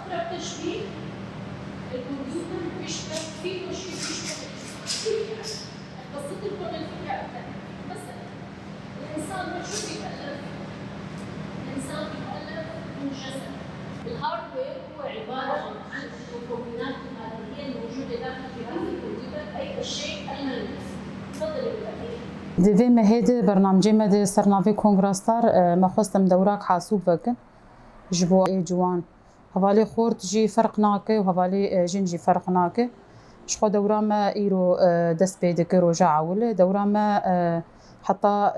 اقرب تشبيه الكمبيوتر بيشبه فيه شيء بيشبه يعني بسيط لكم الفكره اكثر. مثلا الانسان شو بيتالف؟ الانسان بيتالف من جسد. الهاردوير هو عباره عن المكونات الماديه الموجوده داخل جهاز الكمبيوتر، اي الشيء الملموس. تفضلي بالتاكيد. ديفي مهدي برنامجي مدي سرنافي كونغراستار ما خستم دوراك حاسوب وكن جبو جوان هفالي خورت جي فرق ناكي وهفالي جنجي فرق ناكي شخو دورا ما ايرو دست بيدكر وجا ولا دورا ما حتى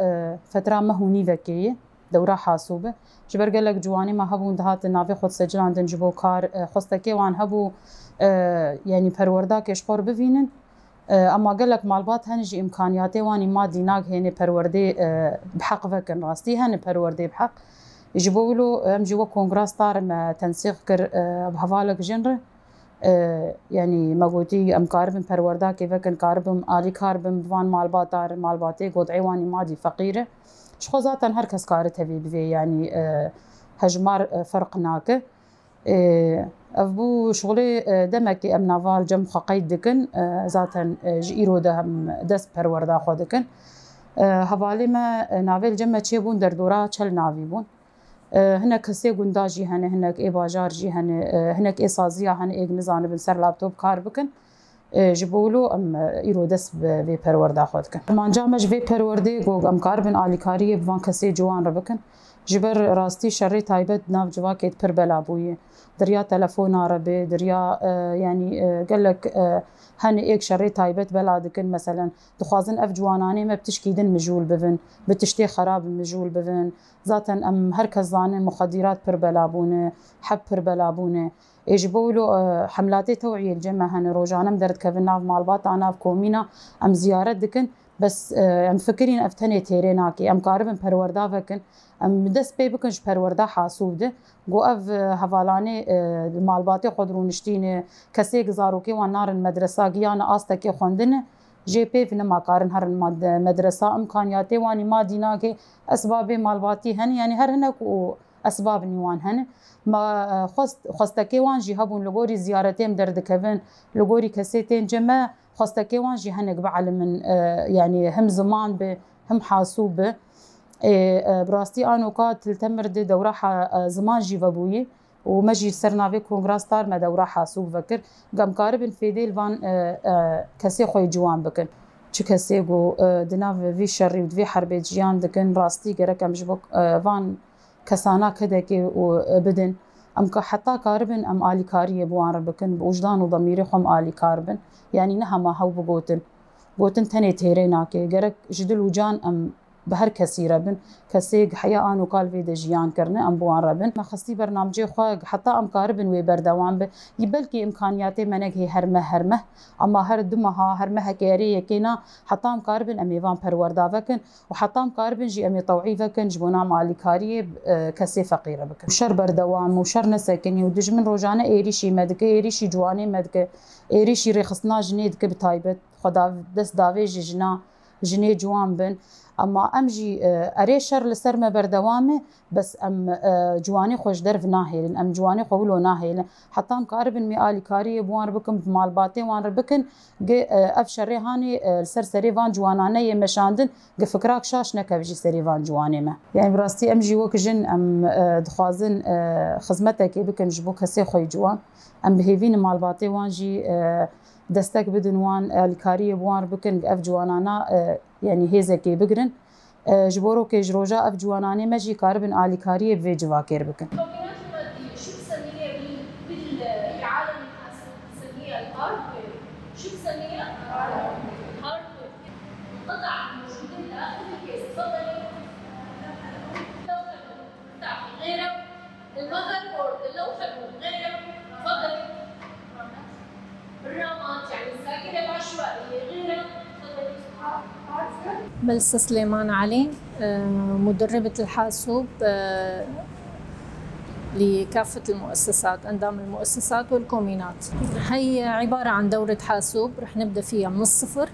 فترة ما هوني ذكية دورا حاسوبة جبر قالك جواني ما هبون دهات النافي خود سجل عندن جبو كار خستكي وان هبو يعني پرورداك اشخور بفينن اما قالك مالبات هنجي امكانياتي واني مادي ناق هني پروردي بحق فكن راستي هني پروردي بحق يجيبوا له ام جوا كونغراس طار ما تنسيق كر بهفالك جنر يعني مقوتي ام كاربن پروردا كيف كان كاربن الي كاربن بوان مالبات طار مالباتي قد عواني مادي فقيره شخو ذاتا هركس كارت هبي بذي يعني هجمار فرق ناكه ابو شغلي دمكي ام نافال جم خقيد دكن ذاتا جيرو دهم دس پروردا خودكن هفالي ما نافل جمع تشيبون دردورا چل نافي بون هناك كسي قنداجي هناك اي باجار جي هناك اي صازية اي نزان بنسر لابتوب كار بكن جبولو ام ايرو دس في پروردا خودكن مان جامج في پروردي گوگ ام كاربن آلي كاريه بوان كسي جوان ربكن جبر راستي شري تايبت ناف جواكيت پر بلابويه دريا تلفون عربي دريا يعني قالك هني ايك شري تايبت بلادكن مثلا دخوازن اف جواناني ما بتشكيدن مجول بفن بتشتي خراب مجول بفن ذاتا ام هركز زانن مخدرات پر بلابونه حب پر بلابونه يجبولو حملاتي توعيه الجمع هن روجانا مدرت كفن ناف مالبات ناف كومينا ام زيارت دكن بس ام فكرين افتني تيريناكي ام كاربن پروردا فكن ام دس بي بكنش پروردا حاسوب ده گو اف هفالاني مالباتي خضرونشتين كسيك زاروكي وانار المدرسه گيانا استكي خوندن جي بي في نما كارن هر المدرسه امكانياتي واني ما ديناكي اسباب مالباتي هن يعني هر هنك اسباب نيوان هن ما خستكي وان جي هبون لغوري زيارتين درد كفن لغوري كسيتين جمع خستكي وان جي هنك بعلم من يعني هم زمان هم حاسوب براستي انو كات تمرد دوره زمان جي وبوي ومجي سرنا في كونغراس طار ما دوره حاسوب فكر قام قارب فيديل فان كسي خوي جوان بكن چ كسي جو دنا في شري ودفي حرب جيان دكن راستي غيرك ام جبك فان كسانا كدكي وبدن ام حتى كاربن ام الي كاريه بوان بكن بوجدان وضميري خم الي كاربن يعني نها ما هو بوتن تني تيريناكي غيرك جدل وجان ام بهر كسي ربن كسي حيا انو قال في دجيان كرنا ام بوان ربن ما خصي برنامجي خو حتى ام كاربن وي بردوام يبلكي امكانياتي منك هي هرمه اما هر دمها هرمه كيري كينا حتى ام كاربن ام يفان پروردا فكن وحتى ام كاربن جي ام طوعي فكن جبونا مالي كاري كسي فقيره بكن شر بردوام وشر نسكن ودج من روجانه ايريشي مدك ايريشي جواني مدك ايريشي رخصنا جنيد كبتايبت خدا دس داوي جنا جني جوان بن اما امجي اريشر لسر ما بردوامه بس ام جواني خوش درف ناهيل ام جواني قولو ناهيل حتى ام كاربن مي الي كاري بوان بكم بمالباتي وان ربكن افشري هاني لسر سريفان جوانانه يمشاندن فكراك شاش نكفجي سريفان جواني ما يعني براستي امجي وكجن ام دخوازن خدمتك بكن جبو كسي خوي جوان ام بهيفين مالباتي وان جي دستك بدن وان الكاريه بوان بكن اف جوانانا يعني هيزكي بقرن جبورو كي جروجا اف جواناني ماجي كاربن الي كاريه في جواكير بكن المكونات الماديه شو بسميها بالعالم الحاسب؟ بسميها الهاردوير. شو بسميها؟ الهاردوير. القطع الموجوده داخل الكيس. تفضلي. لوحه غيره المذر بورد اللوحه غيره. تفضلي. الرامات يعني الذاكره العشوائيه غيره. ملسة سليمان علي مدربة الحاسوب لكافة المؤسسات، أندام المؤسسات والكومينات. هي عبارة عن دورة حاسوب رح نبدأ فيها من الصفر.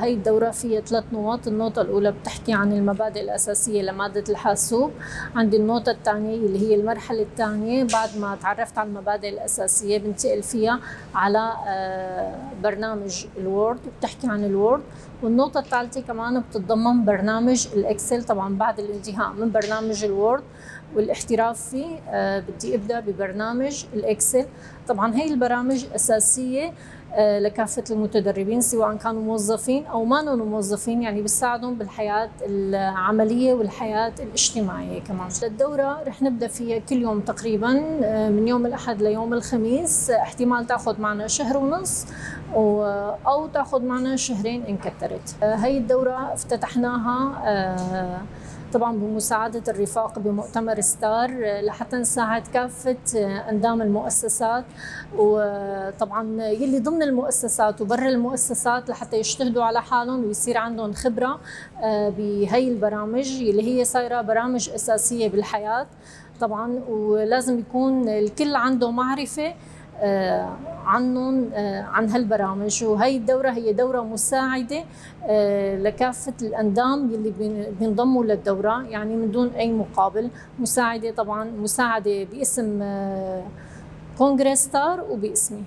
هي الدورة فيها 3 نقط. النقطة الأولى بتحكي عن المبادئ الأساسية لمادة الحاسوب. عندي النقطة الثانية اللي هي المرحلة الثانية، بعد ما تعرفت على المبادئ الأساسية بنتقل فيها على برنامج الوورد، بتحكي عن الوورد. والنقطة الثالثة كمان بتتضمن برنامج الإكسل. طبعا بعد الانتهاء من برنامج الوورد والاحتراف فيه بدي ابدا ببرنامج الاكسل. طبعا هي البرامج اساسيه لكافه المتدربين سواء كانوا موظفين او ما كانوا موظفين، يعني بتساعدهم بالحياه العمليه والحياه الاجتماعيه كمان. الدوره رح نبدا فيها كل يوم تقريبا من يوم الاحد ليوم الخميس، احتمال تاخذ معنا شهر ونص او تاخذ معنا شهرين ان كثرت. هي الدوره افتتحناها طبعا بمساعدة الرفاق بمؤتمر ستار لحتى نساعد كافة أندام المؤسسات، وطبعا يلي ضمن المؤسسات وبرا المؤسسات لحتى يجتهدوا على حالهم ويصير عندهم خبرة بهي البرامج اللي هي صايرة برامج أساسية بالحياة طبعا، ولازم يكون الكل عنده معرفة عنهم عن هالبرامج. وهي الدورة هي دورة مساعدة لكافة الأندام اللي بينضموا للدورة، يعني من دون أي مقابل. مساعدة طبعا مساعدة باسم كونغرس ستار وباسمي.